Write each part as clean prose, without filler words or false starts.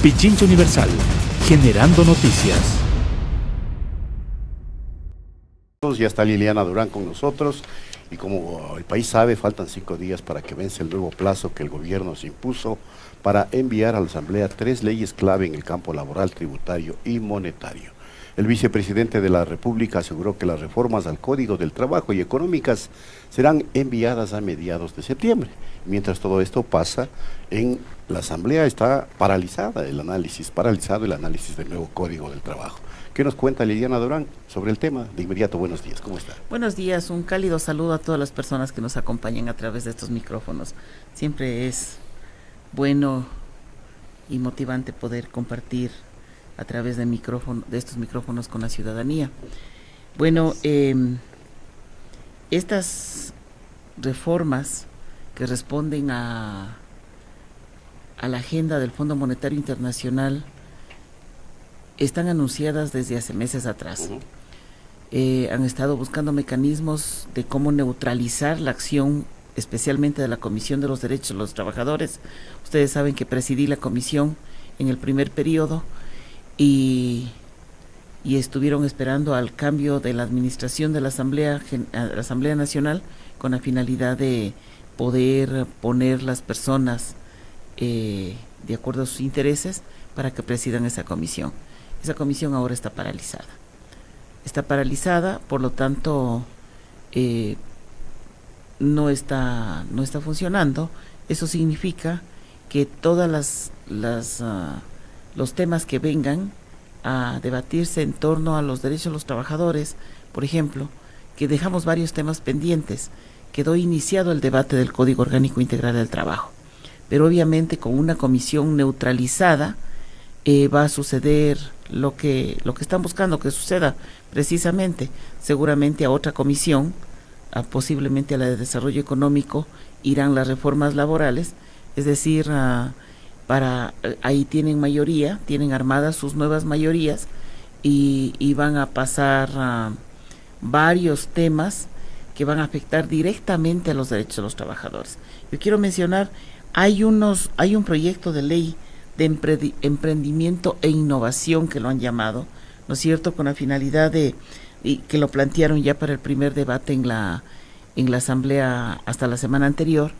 Pichincha Universal, generando noticias. Ya está Liliana Durán con nosotros y como el país sabe, faltan 5 días para que vence el nuevo plazo que el gobierno se impuso para enviar a la Asamblea 3 leyes clave en el campo laboral, tributario y monetario. El vicepresidente de la República aseguró que las reformas al Código del Trabajo y económicas serán enviadas a mediados de septiembre. Mientras todo esto pasa, en la Asamblea está paralizado el análisis del nuevo Código del Trabajo. ¿Qué nos cuenta Liliana Durán sobre el tema? De inmediato, buenos días, ¿cómo está? Buenos días, un cálido saludo a todas las personas que nos acompañan a través de estos micrófonos. Siempre es bueno y motivante poder compartir a través de estos micrófonos con la ciudadanía. Bueno, estas reformas que responden a la agenda del Fondo Monetario Internacional están anunciadas desde hace meses atrás. Han estado buscando mecanismos de cómo neutralizar la acción, especialmente de la Comisión de los Derechos de los Trabajadores. Ustedes saben que presidí la comisión en el primer periodo y estuvieron esperando al cambio de la administración de la Asamblea Nacional con la finalidad de poder poner las personas de acuerdo a sus intereses para que presidan esa comisión. Esa comisión ahora está paralizada. Está paralizada, por lo tanto, no está funcionando. Eso significa que todas los temas que vengan a debatirse en torno a los derechos de los trabajadores, por ejemplo, que dejamos varios temas pendientes. Quedó iniciado el debate del Código Orgánico Integral del Trabajo, pero obviamente con una comisión neutralizada va a suceder lo que están buscando que suceda precisamente. Seguramente a otra comisión, posiblemente a la de Desarrollo Económico, irán las reformas laborales, es decir, ahí tienen mayoría, tienen armadas sus nuevas mayorías y van a pasar varios temas que van a afectar directamente a los derechos de los trabajadores. Yo quiero mencionar, hay un proyecto de ley de emprendimiento e innovación que lo han llamado, ¿no es cierto?, con la finalidad y que lo plantearon ya para el primer debate en la Asamblea hasta la semana anterior.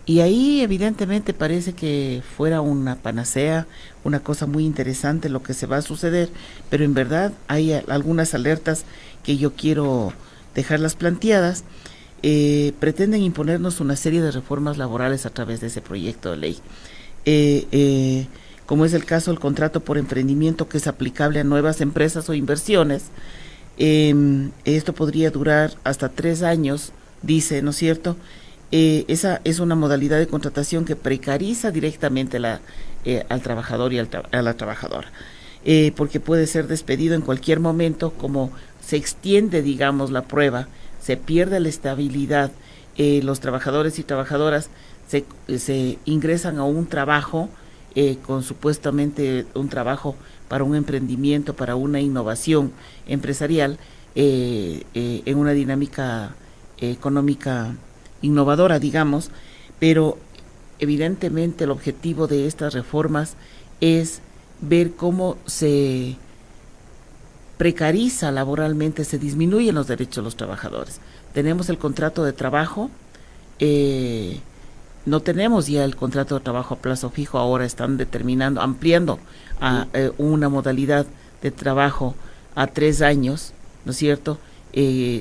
Y ahí evidentemente parece que fuera una panacea, una cosa muy interesante lo que se va a suceder, pero en verdad hay algunas alertas que yo quiero dejarlas planteadas. Pretenden imponernos una serie de reformas laborales a través de ese proyecto de ley. Como es el caso del contrato por emprendimiento, que es aplicable a nuevas empresas o inversiones. Esto podría durar hasta 3 años, dice, ¿no es cierto? Esa es una modalidad de contratación que precariza directamente al trabajador y a la trabajadora, porque puede ser despedido en cualquier momento. Como se extiende, digamos, la prueba, se pierde la estabilidad, los trabajadores y trabajadoras se ingresan a un trabajo, con supuestamente un trabajo para un emprendimiento, para una innovación empresarial, en una dinámica económica innovadora, digamos, pero evidentemente el objetivo de estas reformas es ver cómo se precariza laboralmente, se disminuyen los derechos de los trabajadores. Tenemos el contrato de trabajo, no tenemos ya el contrato de trabajo a plazo fijo, ahora están ampliando a una modalidad de trabajo a 3 años, ¿no es cierto?,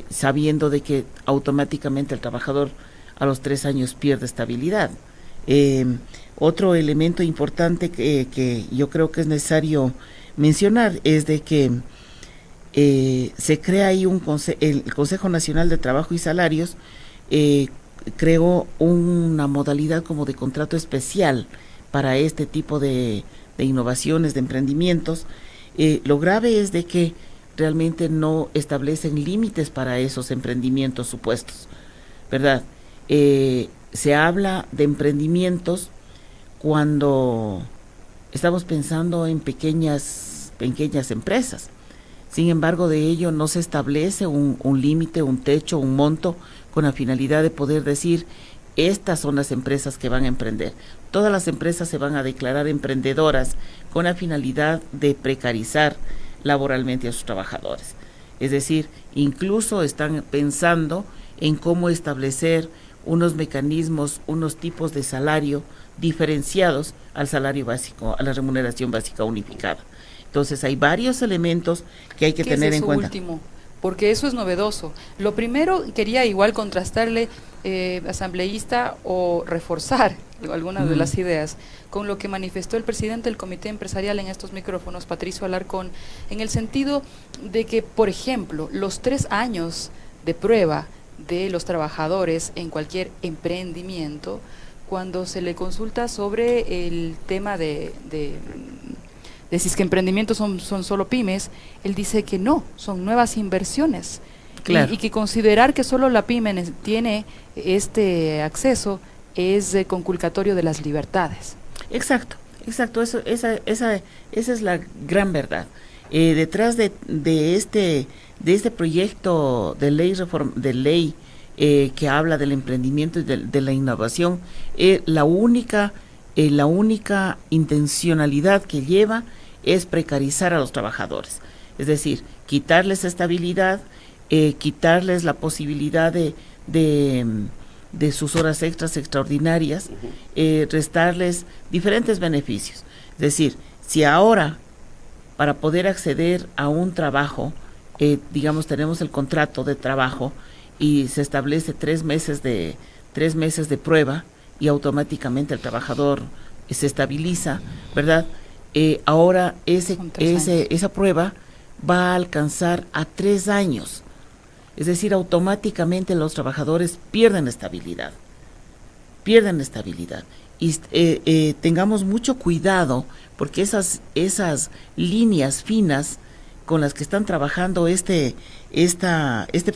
sabiendo de que automáticamente el trabajador a los 3 años pierde estabilidad. Otro elemento importante que yo creo que es necesario mencionar es de que se crea ahí el Consejo Nacional de Trabajo y Salarios, creó una modalidad como de contrato especial para este tipo de innovaciones, de emprendimientos. Lo grave es de que realmente no establecen límites para esos emprendimientos supuestos, ¿verdad? Se habla de emprendimientos cuando estamos pensando en pequeñas empresas. Sin embargo, de ello no se establece un límite, un techo, un monto, con la finalidad de poder decir estas son las empresas que van a emprender. Todas las empresas se van a declarar emprendedoras con la finalidad de precarizar laboralmente a sus trabajadores. Es decir, incluso están pensando en cómo establecer unos mecanismos, unos tipos de salario diferenciados al salario básico, a la remuneración básica unificada. Entonces hay varios elementos que hay que tener en cuenta. Último, porque eso es novedoso. Lo primero, quería igual contrastarle, asambleísta, o reforzar algunas de las ideas con lo que manifestó el presidente del Comité Empresarial en estos micrófonos, Patricio Alarcón, en el sentido de que, por ejemplo, los 3 años de prueba de los trabajadores en cualquier emprendimiento, cuando se le consulta sobre el tema de si es que emprendimientos son solo pymes, él dice que no, son nuevas inversiones. Claro. Y que considerar que solo la pyme tiene este acceso es conculcatorio de las libertades. Exacto, esa es la gran verdad. Detrás de este proyecto de ley que habla del emprendimiento y de la innovación, la única intencionalidad que lleva es precarizar a los trabajadores, es decir, quitarles estabilidad, quitarles la posibilidad de sus horas extras extraordinarias, restarles diferentes beneficios. Es decir, si ahora para poder acceder a un trabajo, digamos, tenemos el contrato de trabajo y se establece 3 meses de prueba y automáticamente el trabajador se estabiliza, ¿verdad? Ahora esa prueba va a alcanzar a 3 años. Es decir, automáticamente los trabajadores pierden estabilidad. Y tengamos mucho cuidado, porque esas líneas finas con las que están trabajando este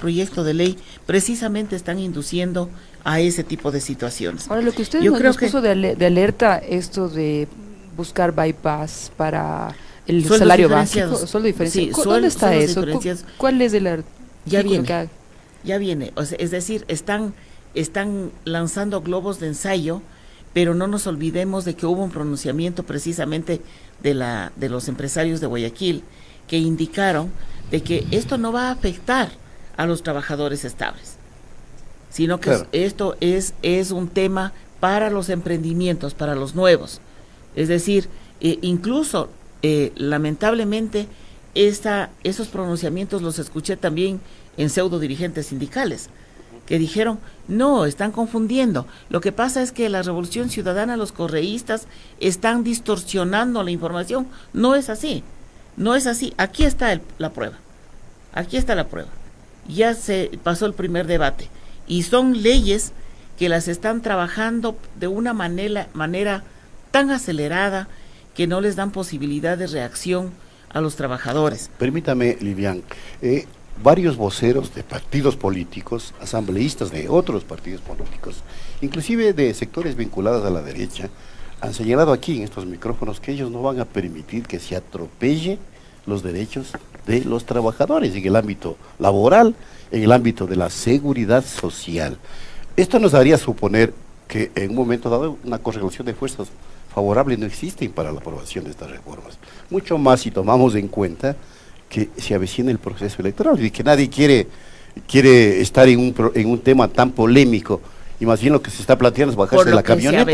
proyecto de ley precisamente están induciendo a ese tipo de situaciones. Ahora, lo que usted nos puso de alerta, esto de buscar bypass para el salario básico, sueldo diferenciado. Sí, ¿Dónde está eso? ¿Cuál es el artículo? Ya viene, o sea, es decir, están lanzando globos de ensayo, pero no nos olvidemos de que hubo un pronunciamiento precisamente de los empresarios de Guayaquil que indicaron de que esto no va a afectar a los trabajadores estables, sino que claro, esto es un tema para los emprendimientos, para los nuevos. Es decir, incluso lamentablemente esos pronunciamientos los escuché también en pseudo dirigentes sindicales que dijeron, no, están confundiendo. Lo que pasa es que la Revolución Ciudadana, los correístas, están distorsionando la información. No es así. Aquí está la prueba. Ya se pasó el primer debate. Y son leyes que las están trabajando de una manera tan acelerada que no les dan posibilidad de reacción a los trabajadores. Permítame, Lilian, varios voceros de partidos políticos, asambleístas de otros partidos políticos, inclusive de sectores vinculados a la derecha, han señalado aquí en estos micrófonos que ellos no van a permitir que se atropelle los derechos de los trabajadores en el ámbito laboral, en el ámbito de la seguridad social. Esto nos haría suponer que en un momento dado una correlación de fuerzas favorable no existen para la aprobación de estas reformas. Mucho más si tomamos en cuenta que se avecina el proceso electoral y que nadie quiere estar en un tema tan polémico, y más bien lo que se está planteando es bajarse de la camioneta.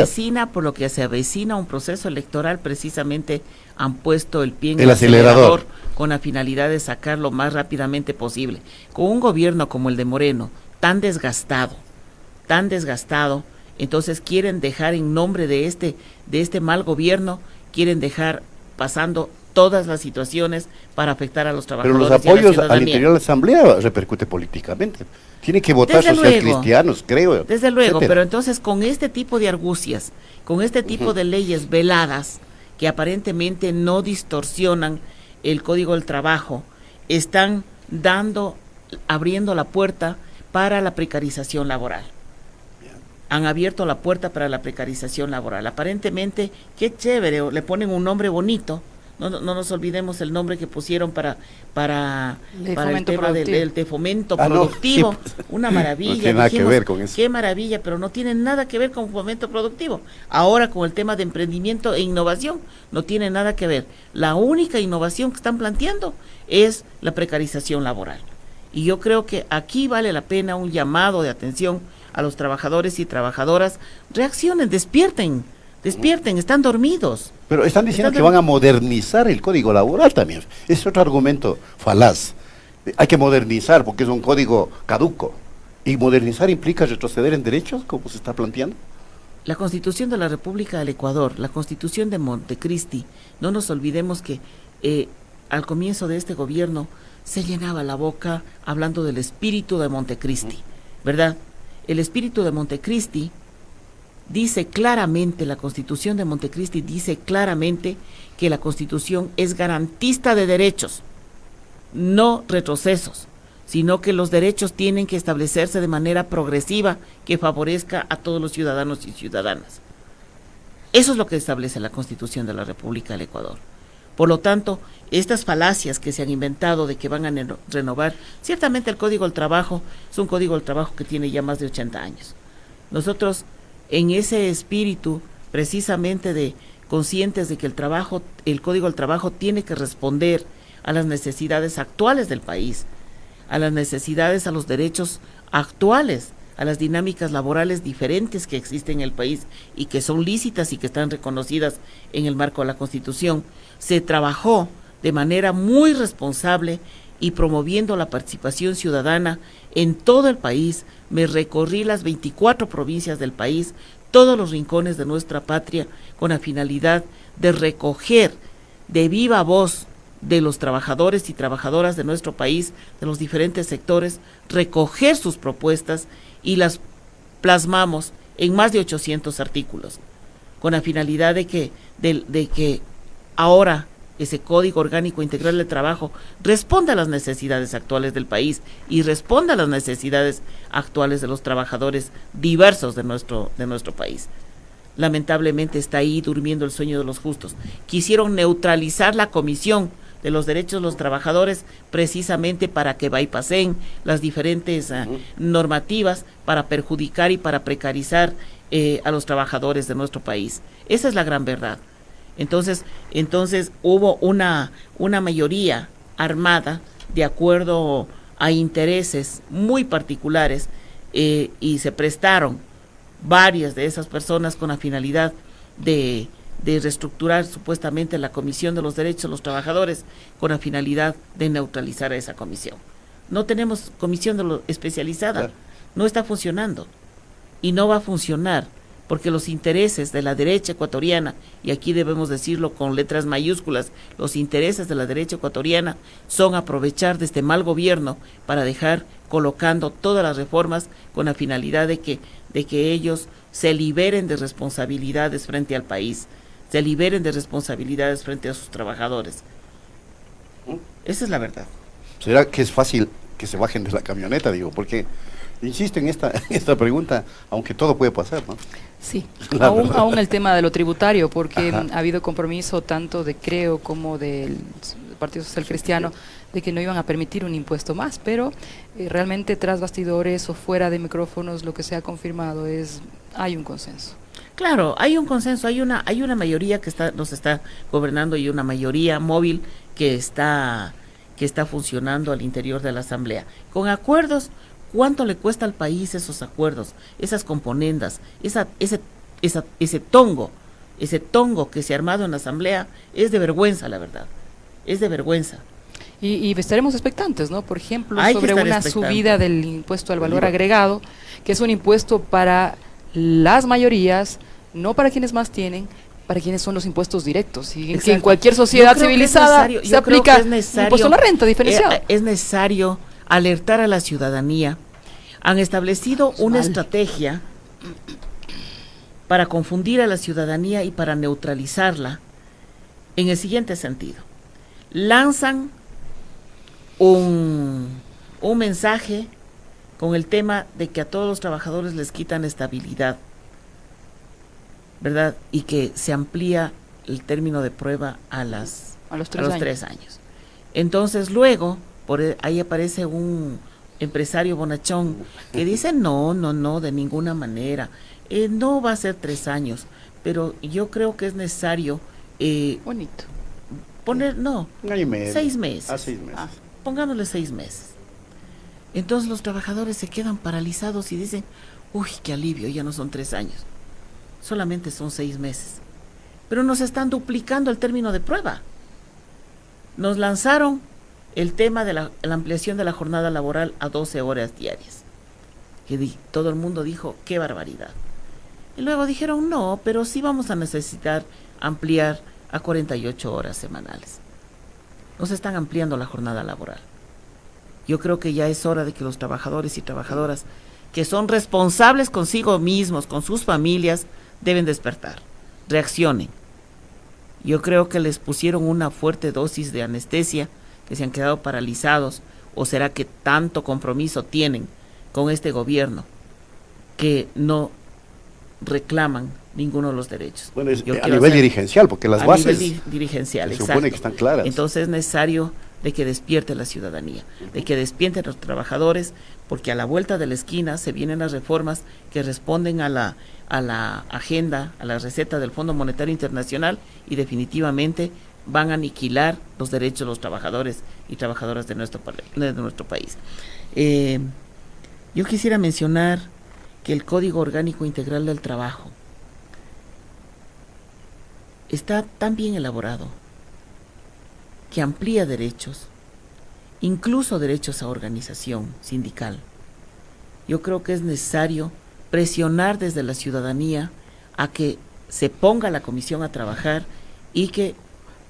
Por lo que se avecina un proceso electoral, precisamente han puesto el pie en el acelerador con la finalidad de sacar lo más rápidamente posible. Con un gobierno como el de Moreno, tan desgastado, entonces quieren dejar en nombre de este mal gobierno, quieren dejar pasando todas las situaciones para afectar a los trabajadores. Pero los apoyos al interior de la Asamblea repercute políticamente. Tiene que votar socialcristianos, creo. Desde luego, etcétera. Pero entonces con este tipo de argucias, con este tipo de leyes veladas, que aparentemente no distorsionan el Código del Trabajo, están abriendo la puerta para la precarización laboral. Han abierto la puerta para la precarización laboral. Aparentemente, qué chévere, le ponen un nombre bonito, no nos olvidemos el nombre que pusieron para el fomento tema productivo. de fomento Ah, no, productivo. sí, pues. Una maravilla. No tiene nada que Dijimos, ver con eso. qué maravilla, pero no tiene nada que ver con fomento productivo. Ahora con el tema de emprendimiento e innovación, no tiene nada que ver. La única innovación que están planteando es la precarización laboral. Y yo creo que aquí vale la pena un llamado de atención a los trabajadores y trabajadoras. Reaccionen, despierten, están dormidos. Pero están diciendo que van a modernizar el código laboral también. Es otro argumento falaz. Hay que modernizar porque es un código caduco. ¿Y modernizar implica retroceder en derechos, como se está planteando? La Constitución de la República del Ecuador, la Constitución de Montecristi, no nos olvidemos que al comienzo de este gobierno se llenaba la boca hablando del espíritu de Montecristi, ¿verdad? El espíritu de Montecristi dice claramente, la Constitución de Montecristi dice claramente que la Constitución es garantista de derechos, no retrocesos, sino que los derechos tienen que establecerse de manera progresiva que favorezca a todos los ciudadanos y ciudadanas. Eso es lo que establece la Constitución de la República del Ecuador. Por lo tanto, estas falacias que se han inventado de que van a renovar, ciertamente el Código del Trabajo es un Código del Trabajo que tiene ya más de 80 años. Nosotros, en ese espíritu, precisamente de conscientes de que el Código del Trabajo tiene que responder a las necesidades actuales del país, a las necesidades, a los derechos actuales, a las dinámicas laborales diferentes que existen en el país y que son lícitas y que están reconocidas en el marco de la Constitución. Se trabajó de manera muy responsable y promoviendo la participación ciudadana en todo el país. Me recorrí las 24 provincias del país, todos los rincones de nuestra patria, con la finalidad de recoger de viva voz de los trabajadores y trabajadoras de nuestro país, de los diferentes sectores, recoger sus propuestas y las plasmamos en más de 800 artículos, con la finalidad de que ahora ese Código Orgánico Integral del Trabajo responda a las necesidades actuales del país y responda a las necesidades actuales de los trabajadores diversos de nuestro país. Lamentablemente está ahí durmiendo el sueño de los justos. Quisieron neutralizar la Comisión de los Derechos de los Trabajadores precisamente para que bypasen las diferentes normativas para perjudicar y para precarizar a los trabajadores de nuestro país. Esa es la gran verdad. Entonces hubo una mayoría armada de acuerdo a intereses muy particulares y se prestaron varias de esas personas con la finalidad de reestructurar supuestamente la Comisión de los Derechos de los Trabajadores con la finalidad de neutralizar a esa comisión. No tenemos comisión especializada, claro. No está funcionando y no va a funcionar porque los intereses de la derecha ecuatoriana, y aquí debemos decirlo con letras mayúsculas, los intereses de la derecha ecuatoriana son aprovechar de este mal gobierno para dejar colocando todas las reformas con la finalidad de que ellos se liberen de responsabilidades frente al país, se liberen de responsabilidades frente a sus trabajadores. Esa es la verdad. ¿Será que es fácil que se bajen de la camioneta? Digo, porque insisto en esta pregunta, aunque todo puede pasar, ¿no? Sí, aún el tema de lo tributario, porque ha habido compromiso tanto de Creo como del Partido Social Cristiano de que no iban a permitir un impuesto más, pero realmente tras bastidores o fuera de micrófonos lo que se ha confirmado hay un consenso. Claro, hay un consenso, hay una mayoría que nos está gobernando y una mayoría móvil que está funcionando al interior de la Asamblea. Con acuerdos, ¿cuánto le cuesta al país esos acuerdos, esas componendas, ese tongo que se ha armado en la Asamblea? Es de vergüenza, la verdad, es de vergüenza. Y estaremos expectantes, ¿no? Por ejemplo, sobre una subida del impuesto al valor agregado, que es un impuesto para las mayorías, no para quienes más tienen, para quienes son los impuestos directos. Y que en cualquier sociedad civilizada se aplica el impuesto a la renta diferenciado. Es necesario alertar a la ciudadanía. Han establecido una estrategia para confundir a la ciudadanía y para neutralizarla en el siguiente sentido. Lanzan un mensaje con el tema de que a todos los trabajadores les quitan estabilidad, ¿verdad? Y que se amplía el término de prueba a los tres años. Entonces luego, ahí aparece un empresario bonachón que dice no, de ninguna manera, no va a ser 3 años, pero yo creo que es necesario bonito poner, no, 1 año y medio. 6 meses. 6 meses. Pongámosle 6 meses. Entonces los trabajadores se quedan paralizados y dicen, uy, qué alivio, ya no son 3 años, solamente son 6 meses. Pero nos están duplicando el término de prueba. Nos lanzaron el tema de la ampliación de la jornada laboral a 12 horas diarias. Todo el mundo dijo, qué barbaridad. Y luego dijeron, no, pero sí vamos a necesitar ampliar a 48 horas semanales. Nos están ampliando la jornada laboral. Yo creo que ya es hora de que los trabajadores y trabajadoras que son responsables consigo mismos, con sus familias, deben despertar, reaccionen. Yo creo que les pusieron una fuerte dosis de anestesia, que se han quedado paralizados, o será que tanto compromiso tienen con este gobierno que no reclaman ninguno de los derechos. Bueno, es a nivel dirigencial, porque las bases dirigencial, se supone que están claras. Entonces es necesario de que despierte la ciudadanía, de que despierten los trabajadores, porque a la vuelta de la esquina se vienen las reformas que responden a la agenda, a la receta del Fondo Monetario Internacional, y definitivamente van a aniquilar los derechos de los trabajadores y trabajadoras de nuestro país. Yo quisiera mencionar que el Código Orgánico Integral del Trabajo está tan bien elaborado que amplía derechos, incluso derechos a organización sindical. Yo creo que es necesario presionar desde la ciudadanía a que se ponga la comisión a trabajar y que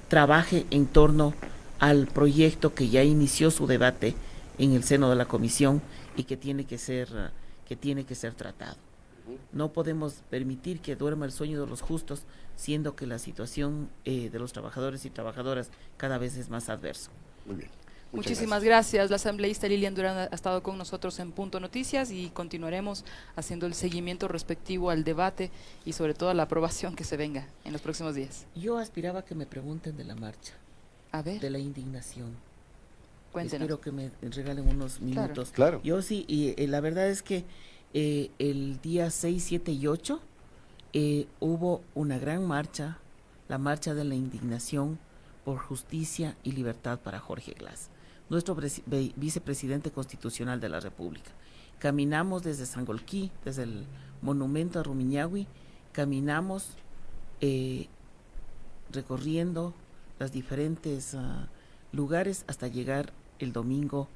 trabaje en torno al proyecto que ya inició su debate en el seno de la comisión y que tiene que ser tratado. No podemos permitir que duerma el sueño de los justos, siendo que la situación de los trabajadores y trabajadoras cada vez es más adverso. Muy bien. Muchísimas gracias. La asambleísta Lilian Durán ha estado con nosotros en Punto Noticias y continuaremos haciendo el seguimiento respectivo al debate y sobre todo a la aprobación que se venga en los próximos días. Yo aspiraba a que me pregunten de la marcha, de la indignación. Cuéntenos. Espero que me regalen unos minutos. Claro. Yo sí, y la verdad es que el día 6, 7 y 8 hubo una gran marcha, la marcha de la indignación por justicia y libertad para Jorge Glass, nuestro vicepresidente constitucional de la República. Caminamos desde Sangolquí, desde el monumento a Rumiñahui, caminamos recorriendo los diferentes lugares hasta llegar el domingo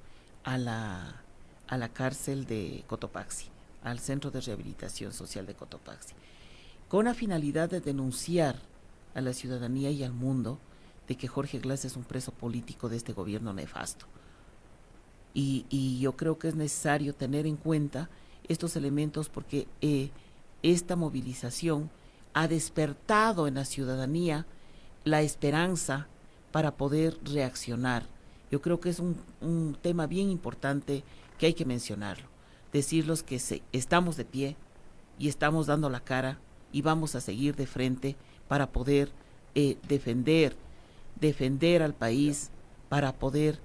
a la cárcel de Cotopaxi, al Centro de Rehabilitación Social de Cotopaxi, con la finalidad de denunciar a la ciudadanía y al mundo de que Jorge Glass es un preso político de este gobierno nefasto. Y yo creo que es necesario tener en cuenta estos elementos porque esta movilización ha despertado en la ciudadanía la esperanza para poder reaccionar. Yo creo que es un tema bien importante que hay que mencionarlo. Decirles que estamos de pie y estamos dando la cara y vamos a seguir de frente para poder defender al país, para poder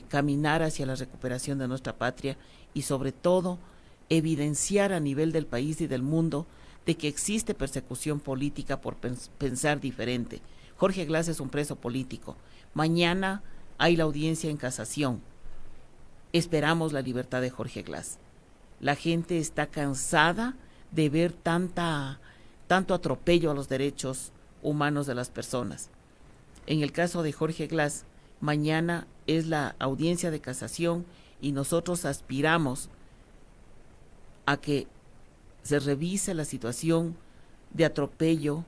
caminar hacia la recuperación de nuestra patria y sobre todo evidenciar a nivel del país y del mundo de que existe persecución política por pensar diferente. Jorge Glass es un preso político. Mañana hay la audiencia en casación. Esperamos la libertad de Jorge Glass. La gente está cansada de ver tanto atropello a los derechos humanos de las personas. En el caso de Jorge Glass, mañana es la audiencia de casación y nosotros aspiramos a que se revise la situación de atropello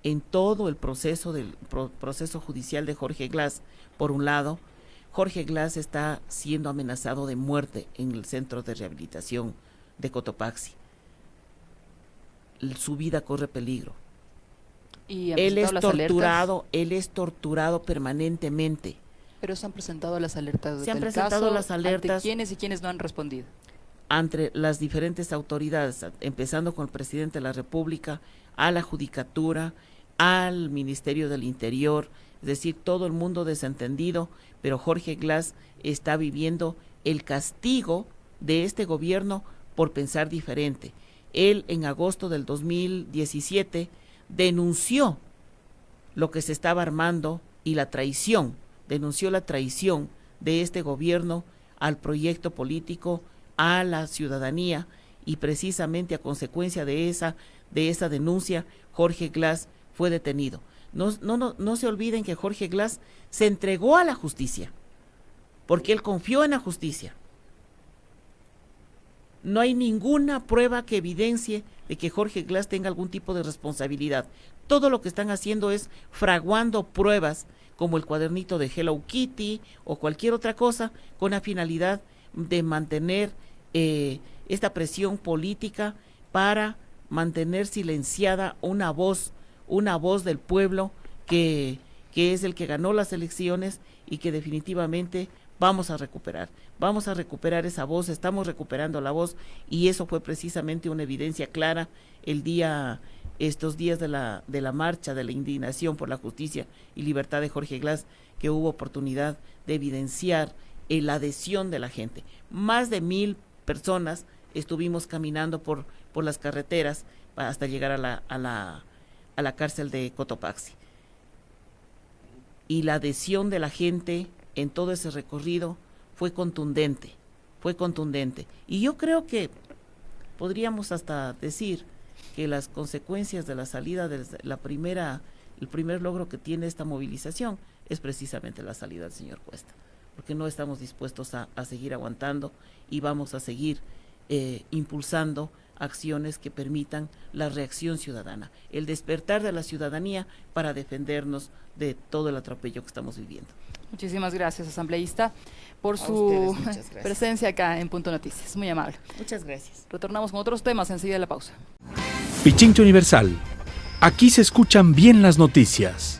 en todo el proceso judicial de Jorge Glass. Por un lado, Jorge Glass está siendo amenazado de muerte en el centro de rehabilitación de Cotopaxi. Su vida corre peligro. ¿Y él es torturado permanentemente. Pero se han presentado las alertas. Se han presentado las alertas. ¿Ante quiénes y quiénes no han respondido? Entre las diferentes autoridades, empezando con el presidente de la República, a la Judicatura, al Ministerio del Interior, es decir, todo el mundo desentendido, pero Jorge Glass está viviendo el castigo de este gobierno por pensar diferente. Él en agosto del 2017 denunció lo que se estaba armando y la traición, denunció la traición de este gobierno al proyecto político, a la ciudadanía, y precisamente a consecuencia de esa denuncia, Jorge Glass fue detenido. No se olviden que Jorge Glass se entregó a la justicia, porque él confió en la justicia. No hay ninguna prueba que evidencie de que Jorge Glass tenga algún tipo de responsabilidad. Todo lo que están haciendo es fraguando pruebas como el cuadernito de Hello Kitty o cualquier otra cosa, con la finalidad de mantener esta presión política para mantener silenciada una voz del pueblo que es el que ganó las elecciones y que definitivamente vamos a recuperar esa voz. Estamos recuperando la voz, y eso fue precisamente una evidencia clara estos días de la marcha de la indignación por la justicia y libertad de Jorge Glass, que hubo oportunidad de evidenciar la adhesión de la gente. Más de 1,000 personas estuvimos caminando por las carreteras hasta llegar a la cárcel de Cotopaxi. Y la adhesión de la gente en todo ese recorrido fue contundente. Y yo creo que podríamos hasta decir que las consecuencias de la salida de el primer logro que tiene esta movilización es precisamente la salida del señor Cuesta, porque no estamos dispuestos a seguir aguantando, y vamos a seguir impulsando acciones que permitan la reacción ciudadana, el despertar de la ciudadanía para defendernos de todo el atropello que estamos viviendo. Muchísimas gracias, asambleísta, por su presencia acá en Punto Noticias. Muy amable. Muchas gracias. Retornamos con otros temas enseguida de la pausa. Pichincha Universal. Aquí se escuchan bien las noticias.